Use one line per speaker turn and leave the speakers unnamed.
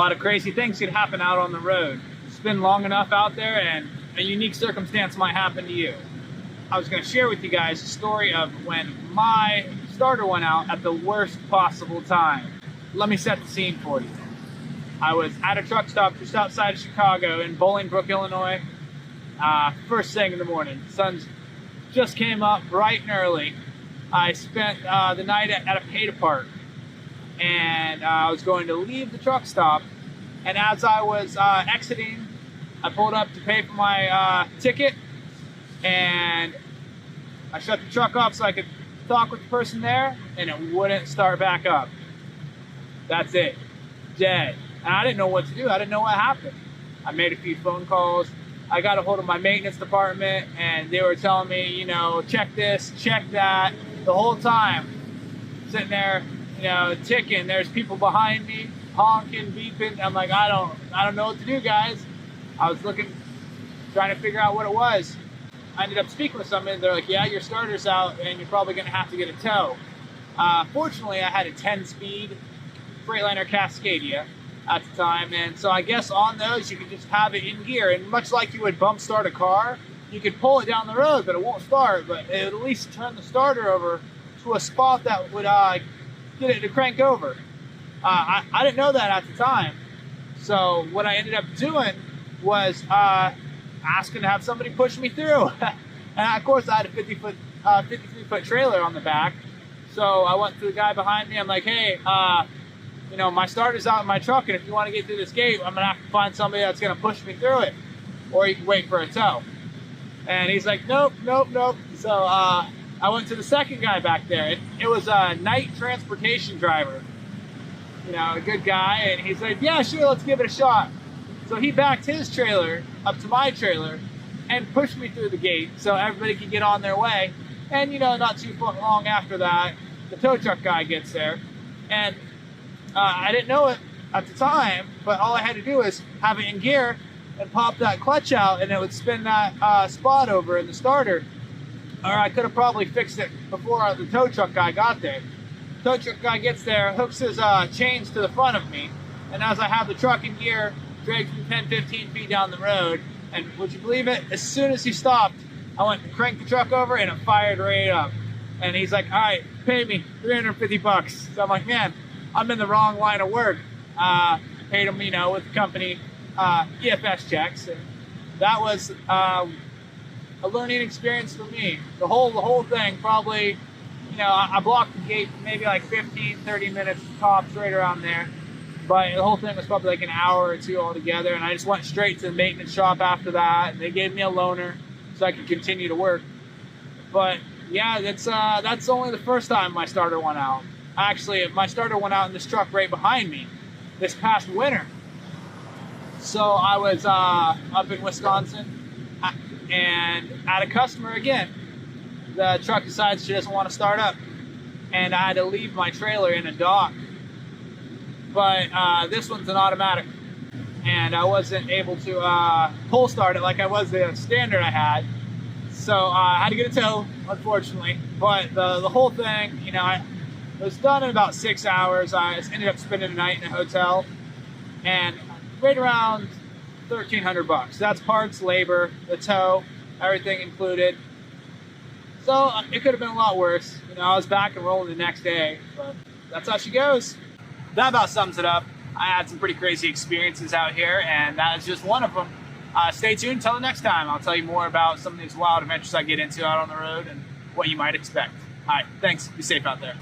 lot of crazy things could happen out on the road. Spin long enough out there and a unique circumstance might happen to you. I was going to share with you guys a story of when my starter went out at the worst possible time. Let me set the scene for you. I was at a truck stop just outside of Chicago in Bolingbrook, Illinois. First thing in the morning. The sun just came up bright and early. I spent the night at a pay to park, and I was going to leave the truck stop, and as I was exiting, I pulled up to pay for my ticket, and I shut the truck off so I could talk with the person there, and it wouldn't start back up. That's it. Dead. And I didn't know what to do. I didn't know what happened. I made a few phone calls. I got a hold of my maintenance department, and they were telling me, you know, check this, check that. The whole time, sitting there, you know, ticking. There's people behind me, honking, beeping. I'm like, I don't know what to do, guys. I was looking, trying to figure out what it was. I ended up speaking with somebody. They're like, yeah, your starter's out, and you're probably going to have to get a tow. Fortunately, I had a 10-speed Freightliner Cascadia at the time, and so I guess on those you could just have it in gear, and much like you would bump start a car, you could pull it down the road, but it won't start, but it would at least turn the starter over to a spot that would get it to crank over. I didn't know that at the time, so what I ended up doing was asking to have somebody push me through. And of course I had a 53-foot trailer on the back, so I went to the guy behind me. I'm like, hey, you know, my starter's out in my truck, and if you want to get through this gate, I'm going to have to find somebody that's going to push me through it, or you can wait for a tow. And he's like, nope, nope, nope. So I went to the second guy back there. It was a night transportation driver, you know, a good guy, and he's like, yeah, sure, let's give it a shot. So he backed his trailer up to my trailer and pushed me through the gate so everybody could get on their way. And, you know, not too long after that, the tow truck guy gets there, and I didn't know it at the time, but all I had to do was have it in gear and pop that clutch out, and it would spin that spot over in the starter. Or I could have probably fixed it before the tow truck guy got there. Tow truck guy gets there, hooks his chains to the front of me, and as I have the truck in gear, drags me 10-15 feet down the road. And would you believe it? As soon as he stopped, I went to crank the truck over, and it fired right up. And he's like, all right, pay me $350. So I'm like, man, I'm in the wrong line of work. Paid him, you know, with the company EFS checks. And that was a learning experience for me. The whole thing probably, you know, I blocked the gate for maybe like 15-30 minutes tops, right around there. But the whole thing was probably like an hour or two altogether, and I just went straight to the maintenance shop after that, and they gave me a loaner so I could continue to work. But yeah, that's only the first time my starter went out. Actually, my starter went out in this truck right behind me this past winter. So I was up in Wisconsin and at a customer again. The truck decides she doesn't want to start up, and I had to leave my trailer in a dock. But this one's an automatic, and I wasn't able to pull start it like I was the standard I had. So I had to get a tow, unfortunately. But the whole thing, you know, it was done in about 6 hours. I ended up spending the night in a hotel, and right around $1,300. That's parts, labor, the tow, everything included. So it could have been a lot worse. You know, I was back and rolling the next day, but that's how she goes. That about sums it up. I had some pretty crazy experiences out here, and that is just one of them. Stay tuned until the next time. I'll tell you more about some of these wild adventures I get into out on the road and what you might expect. All right, thanks. Be safe out there.